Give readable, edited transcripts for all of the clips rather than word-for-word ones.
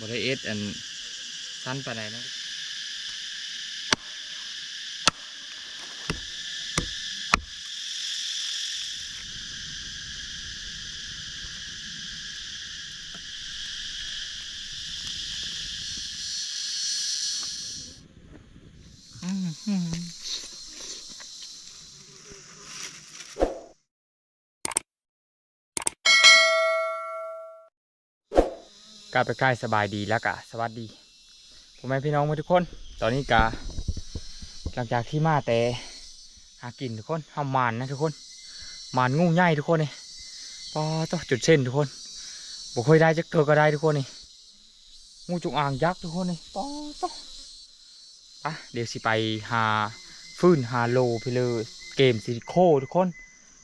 ได้เอสอันสั้นไปไหนนะกาไปใกล้สบายดีแล้วกะสวัสดีผมแม่พี่น้องทุกคนตอนนี้กะหลังจากที่มาแต่หากินทุกคนทำมันนะทุกคนมันงูใหญ่ทุกคนนี่พอต้องจุดเส้นทุกคนบุคอยได้จะเกิดก็ได้ทุกคนนี่งูจงอางยักษ์ทุกคนนี่ปอต้องอ่ะเดี๋ยวสิไปหาฟื้นหาโลไปเลยเกมซิโคทุกคน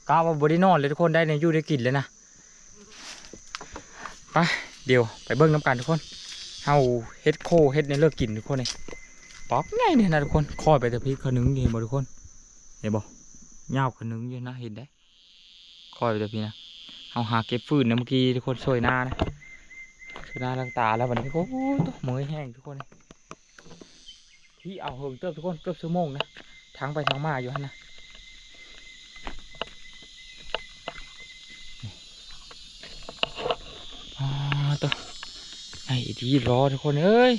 กาว่าบริโนอนเลยทุกคนได้ในยูได้กินเลยนะไปเดี๋ยวไปเบิ้งน้ำกันทุกคนเฮาเฮ็ดโคเฮ็ดในเลิกกินทุกคนนี่ป๊อกง่ายเนี่ยนะทุกคนคอยไปแต่พี่ขนึงเห็นบ่ทุกคนเห็นบ่เงาขนึงอยู่นะเห็นได้คอยไปแต่พี่นะเฮาหาเก็บฟืนนะเมื่อกี้ทุกคนช่วยหน้านะช่วยหน้าลังตาแล้ววันนี้โอ้ยตัวมือแห้งทุกคนที่เอาเหิงเติบทุกคนเกือบชั่วโมงนะทั้งไปทั้งมาอยู่ฮะนะตัวไอ้ที่รอทุกคนเอ้ย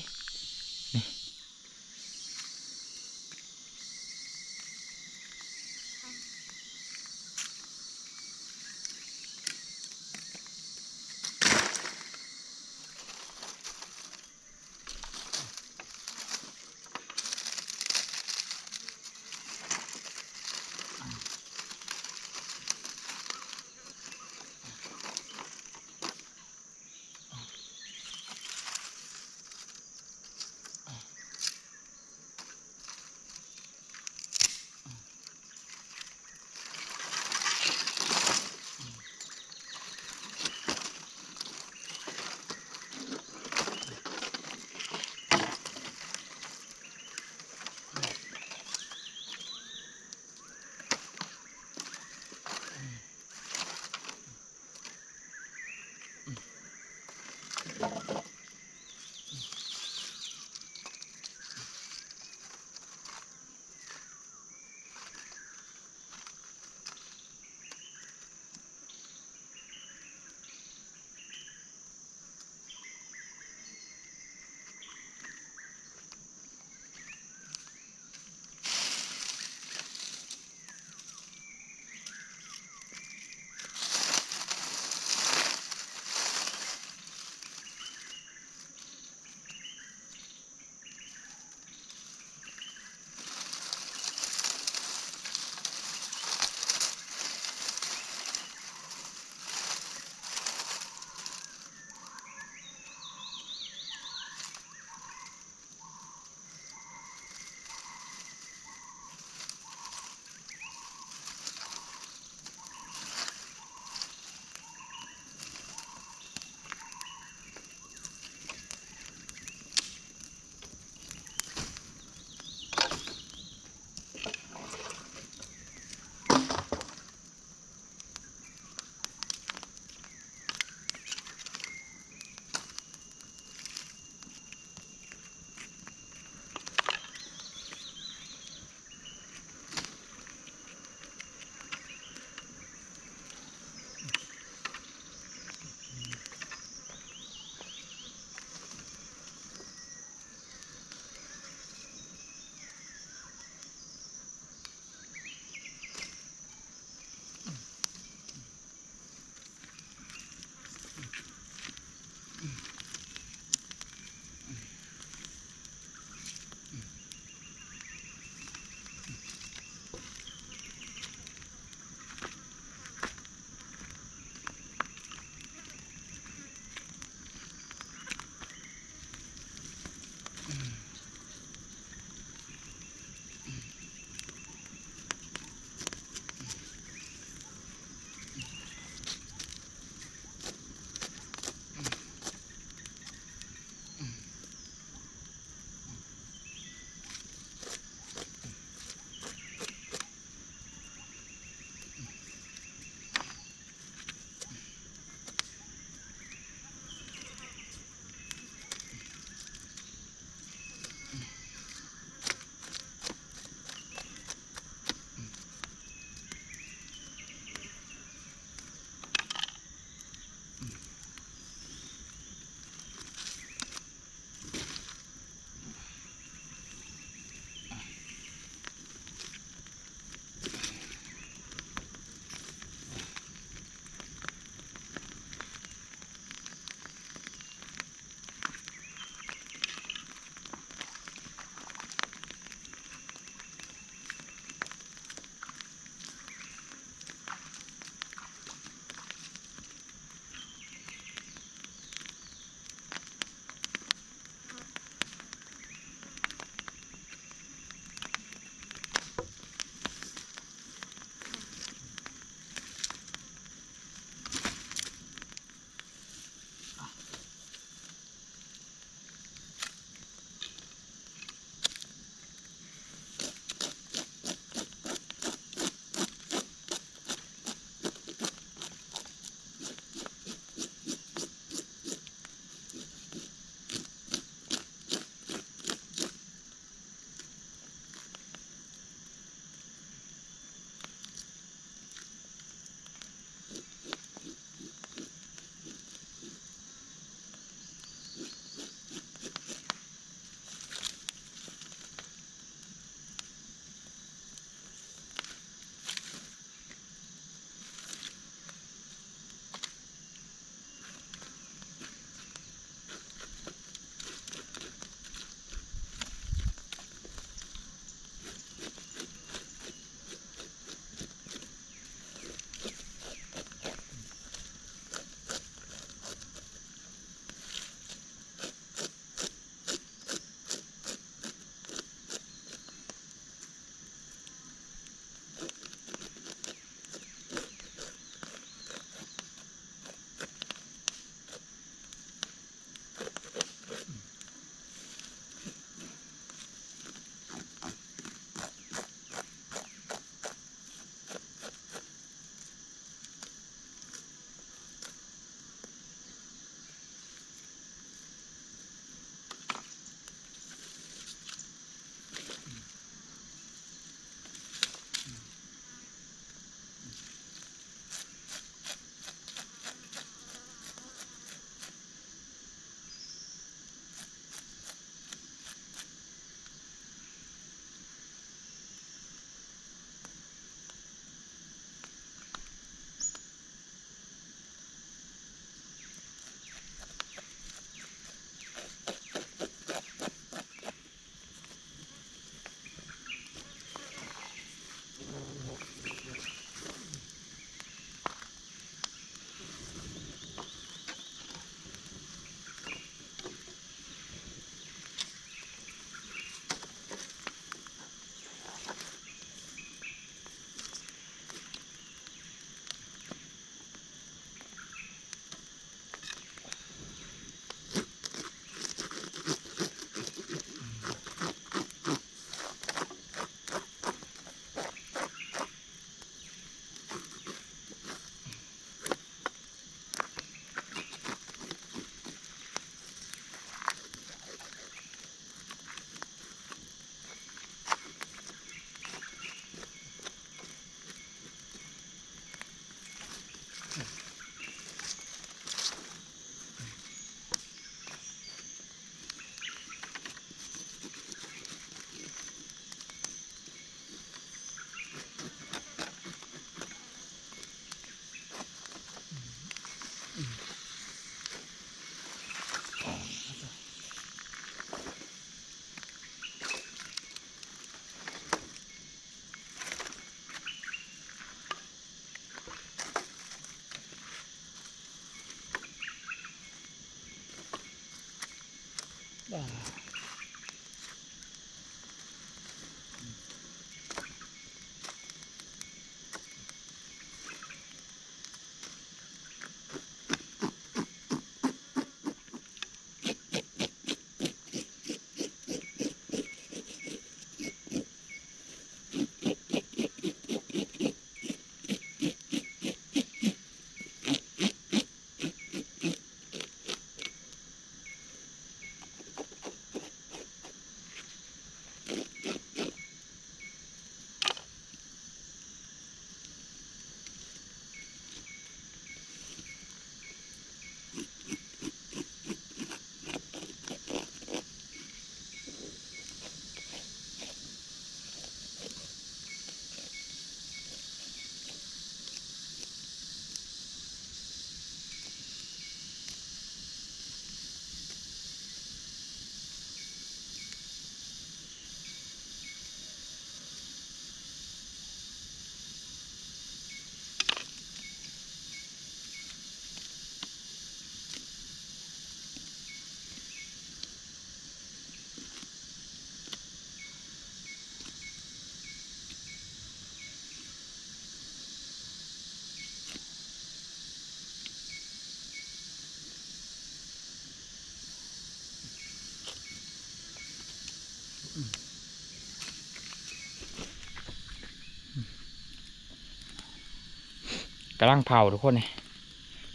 กำลังเผาทุกคนนี่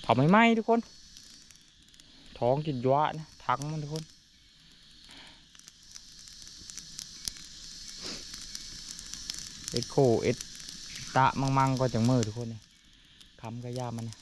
เผาไม่ไหม้ทุกคนท้องกินยวะนะทั้งมันทุกคนเอ็ดโคเอ็ดตะมังก็จังมือทุกคนนี่คำก็ยามันนะ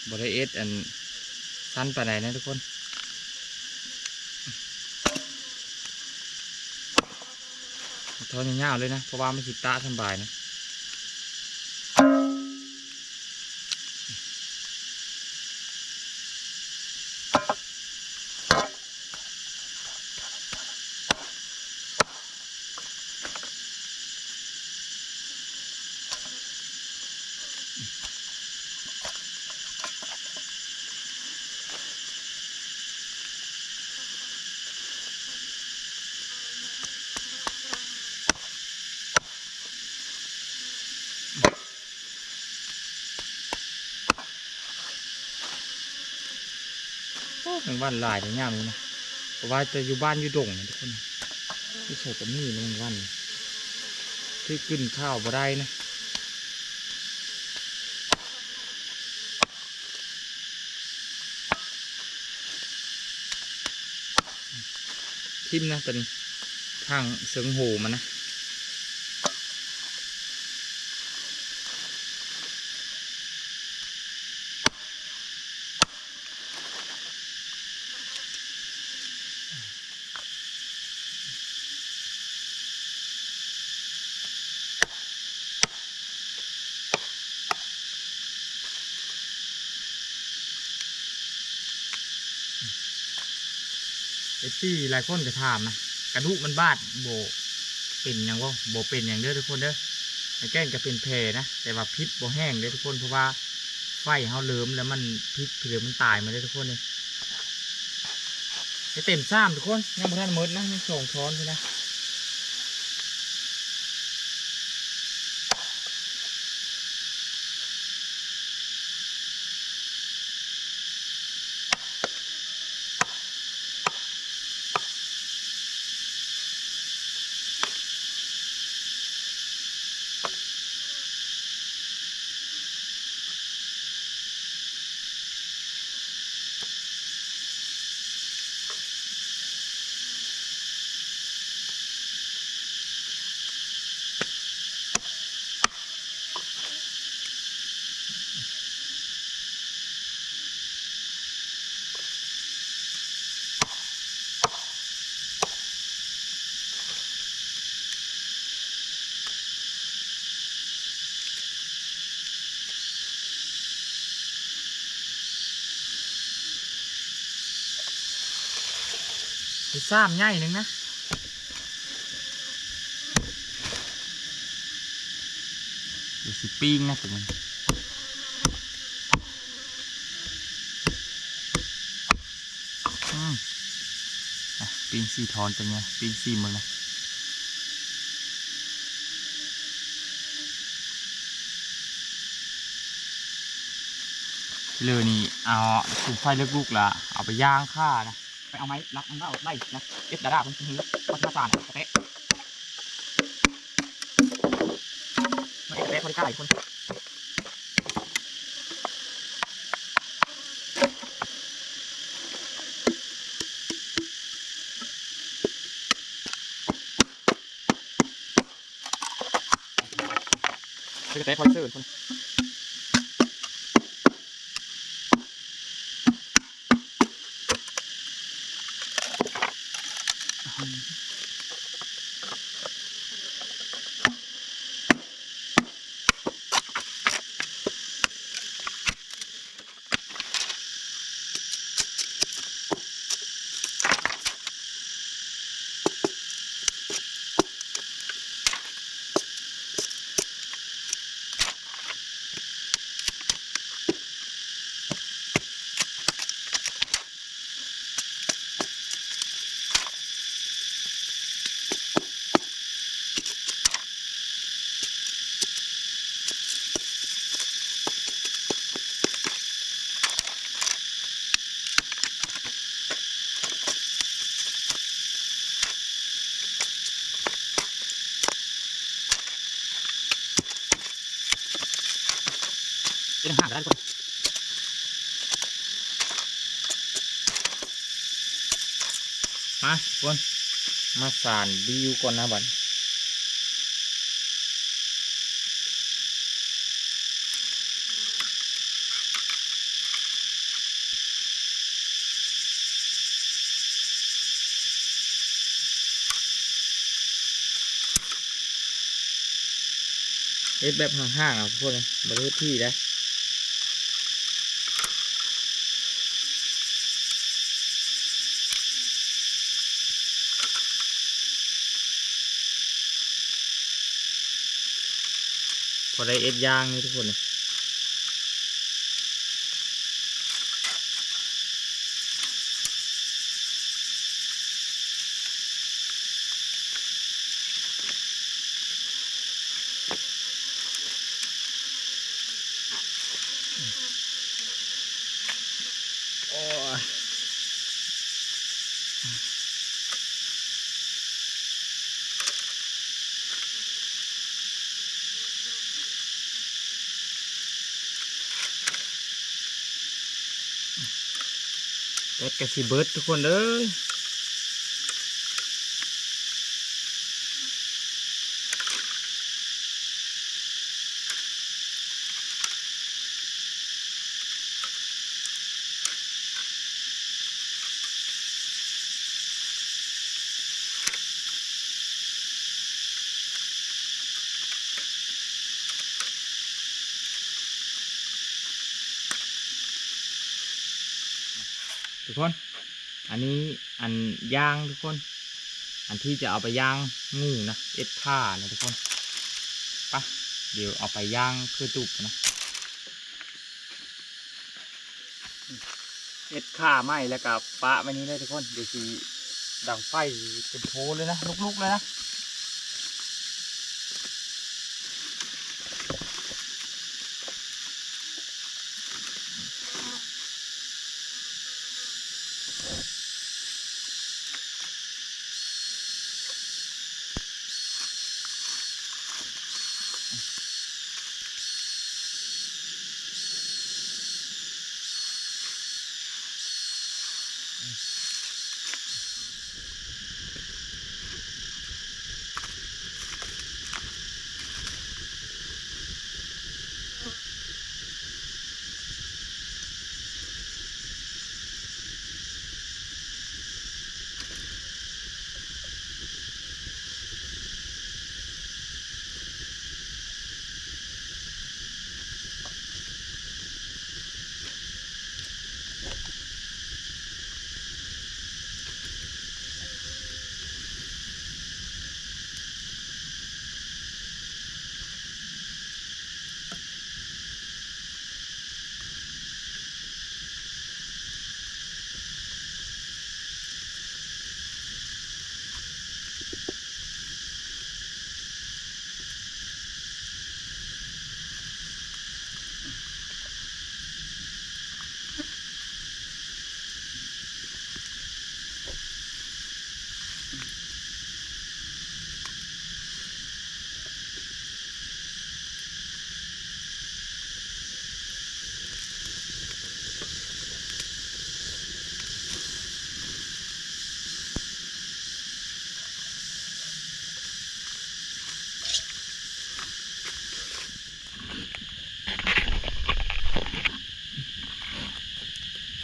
บริเอสอันสั้นไปไหนนะทุกคนทอนยาวๆเลยนะเพราะว่าไม่สิตาสบายนะถึงบ้านหลายถึงยามนี้นะเพราะว่าจะอยู่บ้านอยู่ดงนะทุกคนที่ใส่กับนี่ในวันที่กินข้าวบ่ได้นะทิมนะตอนนี้ทางเสิงโหมันนะไอ้ที่หลายคนก็ถามนะกระดูกมันบาดโบเป็นอย่างว่าโบเป็นอย่างเด้อทุกคนเด้อไอ้แก้นก็เป็นแผลนะแต่ว่าพิษโบแห้งเด้อทุกคนเพราะว่าไฟเขาเลิมแล้วมันพิษเผือมันตายมาเด้อทุกคนเลยไอ้เต็มซ้ำทุกคนยังบ่ทันหมดนะยังส่งช้อนไปนะไอ้ซ้ำใหญ่หนึ่งนะเดี๋ยวสิปิ้งนะถึงมันปิ้งสี่ทอนเป็นไงปิ้งสี่มึงนะเลยนี่เอาสูบไฟเลือกลูกละเอาไปย่างข้านะไปเอาไม้รักมันก็เอาได้นะเอฟดาด้าเพิ่งซื้อพัฒนาการกระเตะไม่กระเตะคนใกล้คนกระเตะคอยซื้อคนเป็นห่างกันได้คนมาคนมาสานบิวก่อนนะบัน เฮ็ดแบบห่างๆอ่ะพวกนี้บ่ได้เฮ็ดที่ได้พอได้เอ็ดยางนี่ทุกคนนี่โอ้ยเอ็ดกะสิเบิดทุกคนเอ้ยทุกคนอันนี้อันย่างทุกคนอันที่จะเอาไปย่างงูนะเอ็ดข่านะทุกคนปะเดี๋ยวเอาไปย่างคือตุบนะเอ็ดข่าไหมแล้วกับปะวันนี้เลยทุกคนเดี๋ยวสีดังไฟเป็นโพเลยนะลุกๆเลยนะ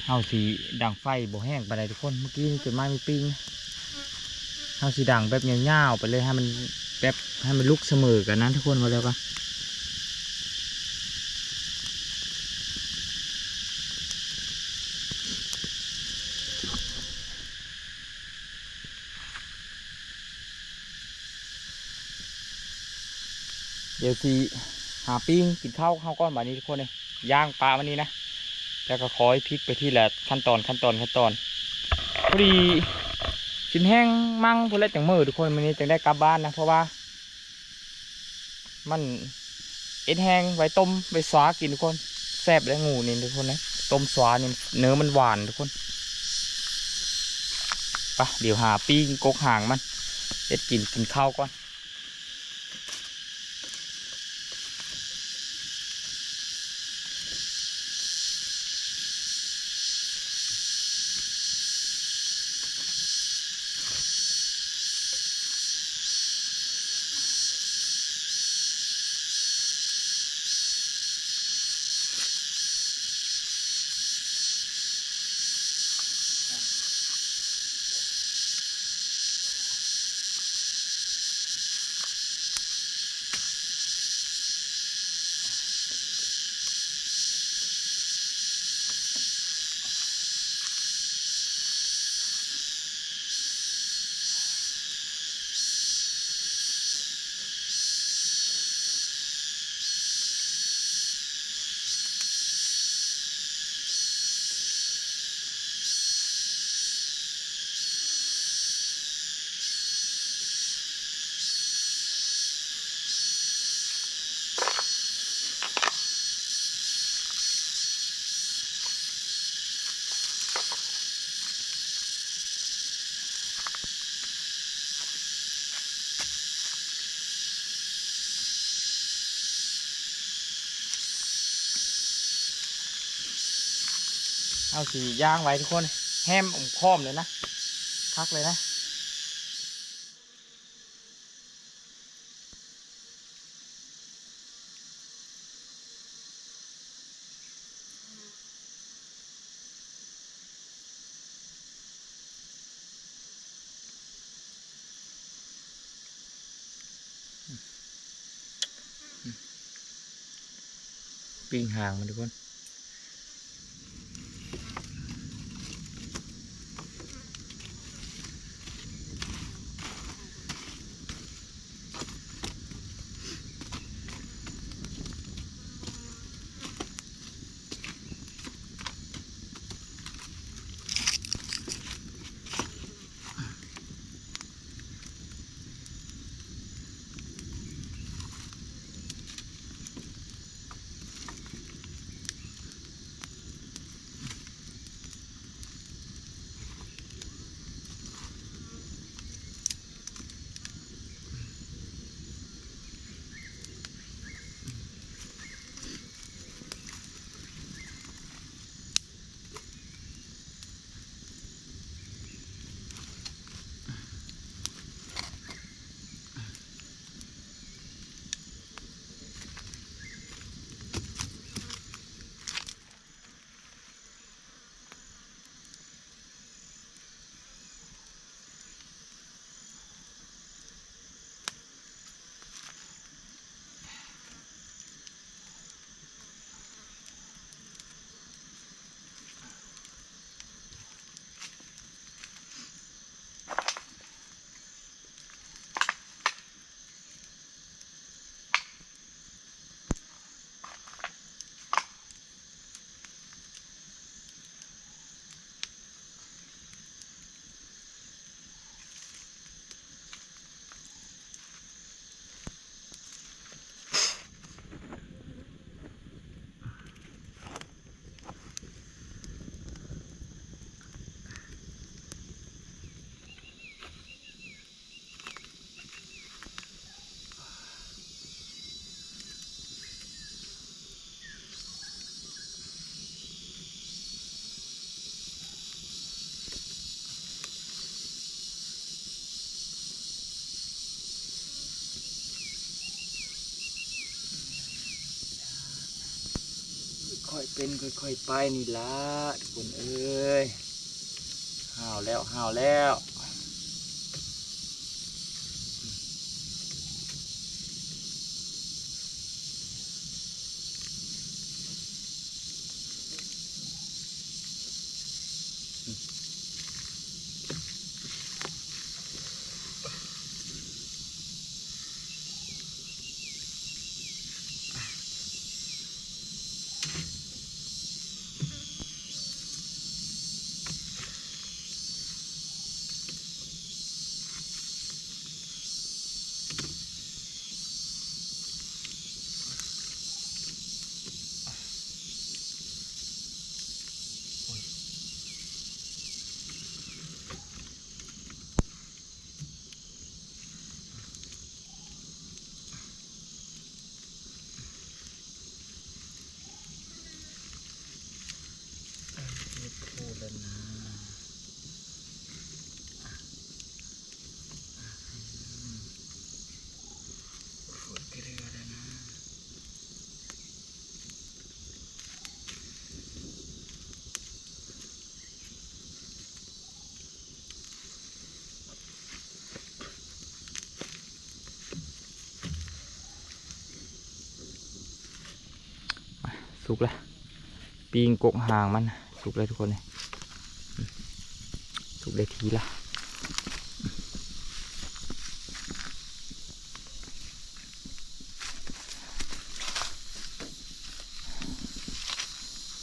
เฮาสีดังไฟบ่แห้งไปเลยทุกคนเมื่อกี้นี่จนไม้มีปิ้งเฮาสีดังแบบยาวๆไปเลยให้มันแบบให้มันลุกเสมอกันนั้นทุกคนมาแล้วกันเดี๋ยวสีหาปิ้งกินข้าวก้อนแบบนี้ทุกคนเลยย่างปลาวันนี้นะแล้วก็คอยพลิกไปที่ละขั้นตอนพอดีชิ้นแห้งมั่งพอแล้วจังมือทุกคนวันนี้จึงได้กลับบ้านนะเพราะว่ามันเอ็ดแห้งไว้ต้มไว้สวากินทุกคนแซ่บและงูนี่ทุกคนนะต้มสวานี่เนื้อมันหวานทุกคนปะเดี๋ยวหาปิ้งกกห่างมันเอ็ดกินข้าวก่อน เอาสีย่างไว้ทุกคนแฮมอมค้อมเลยนะพักเลยนะปิ้งห่างมันทุกคนค่อยเป็นค่อยๆไปนี่ละทุกคนเอ้ยห่าวแล้วห่าวแล้วพูดแล้วนะพูดเกลือแล้วนะสุกแล้วปีงกกหางมันสุกเลยทุกคนเลยสุกเลยทีละ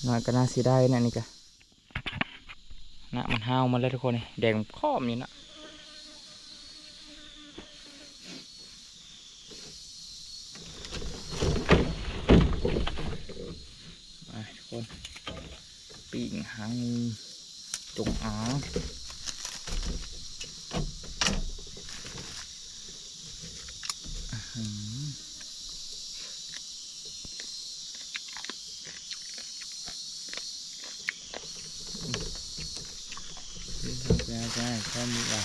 น่าก็น่าเสียดายนะนี่กะน่ะมันห้าวมาแล้วทุกคนเลยแดงข้อมนี่นะทุกคนปีงหางจงอาง ใช่แค่นี้อ่ะ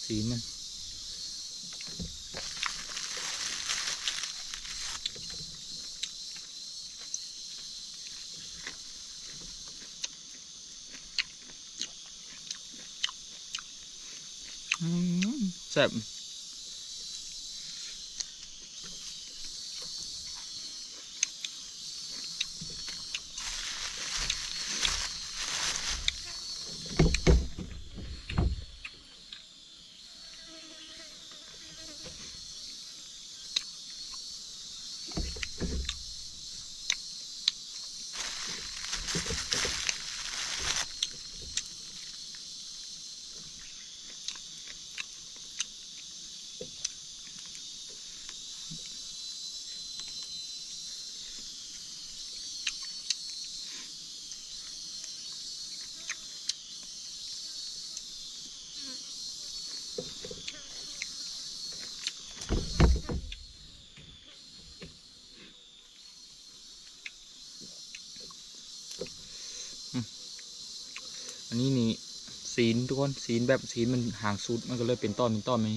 สีมันแซ่บอันนี้นี่ศีลทุกคนศีลแบบศีลมันห่างสุดมันก็เลยเป็นต้นไหม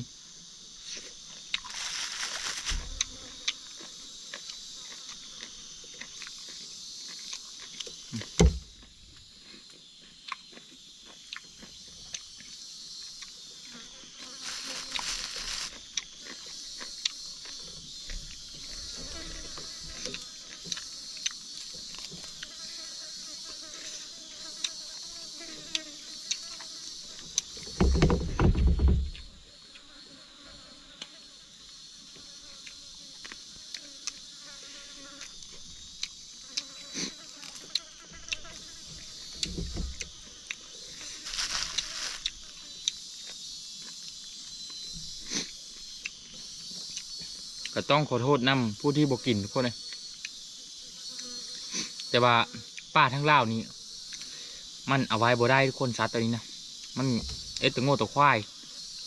ก็ต้องขอโทษนำผู้ที่บอกกินทุกคนเลยแต่ว่าป้าทั้งเล่านี้มันเอาไว้บ่ได้ทุกคนซัดตัวนี้นะมันตัวโง่ตัวควาย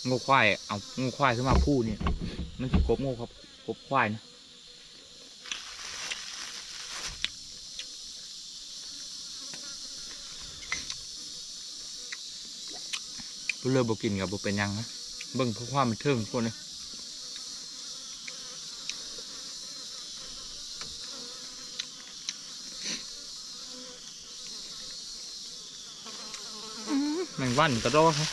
โง่ควายเอาโง่ควายขึ้นมาพูดเนี่ยมันคือกบโง่ครับกบควายนะผู้เลิกบอกกินกับบอกเป็นยังนะเบิ่งเพราะความมันเทิงทุกคนเลยแมงวันกระโดดครับ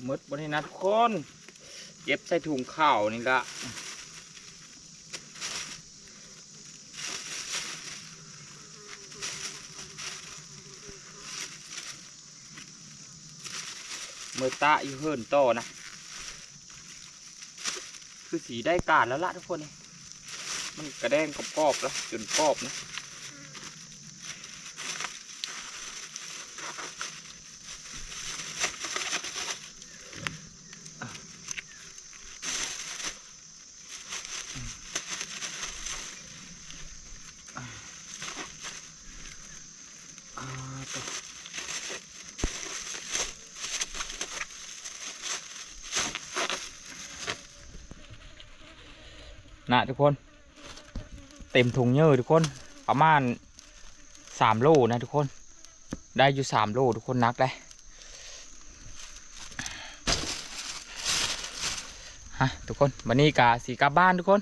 มดบนนี้นะทุกคนเก็บใส่ถุงข้าวนี่ละเมื่อตาอยู่เฮิร์นโตนะคือสีได้การแล้วละทุกคนนี่มันกระแดงกรอบๆแล้วจนกรอบนะ นะทุกคนเต็มถุงเยอะทุกคนประมาณ3 โลนะทุกคนได้อยู่3 โลทุกคนนักได้ฮะทุกคนวันนี้กะสีกลับบ้านทุกคน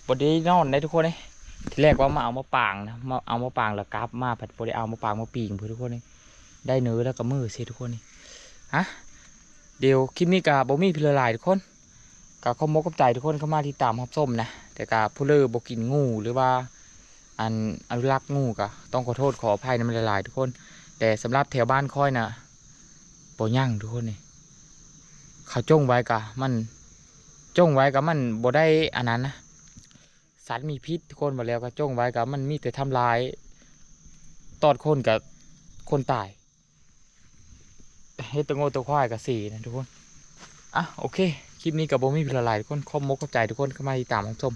บไดีนอนได้ทุกคนเลยที่แรกว่ามาเอามาปางนะมาเอามาปางแล้วกลับมาผัดบไดีเอามาปางมาปีงเพื่อทุกคนเลยได้เนื้อแล้วก็มือเสียทุกคนนี่ฮะเดี๋ยวคลิปนี้กะบ่มีพิลลายทุกคนกะข้อมกกับใจทุกคนเข้ามาที่ตามฮับส้มนะแต่กะผู้เลือบกินงูหรือว่าอันอนุรักษ์งูกะต้องขอโทษขออภัยนะมันหลายๆทุกคนแต่สำหรับแถวบ้านค่อยนะบ่ยั่งทุกคนนี่เขาจ้องไว้กะมันจ้องไว้กะมันบ่ได้อันนั้นนะสัตว์มีพิษทุกคนมาแล้วก็จ้องไว้กับมันมีแต่ทำลายตอดคนกับคนตายเฮ็ดตัวโง่ตัวควายกับสีนะทุกคนอ่ะโอเคคลิปนี้กับโบมี่พิลาไลทุกคนคอมมกเข้าใจทุกคนเข้ามาติดตามรับชม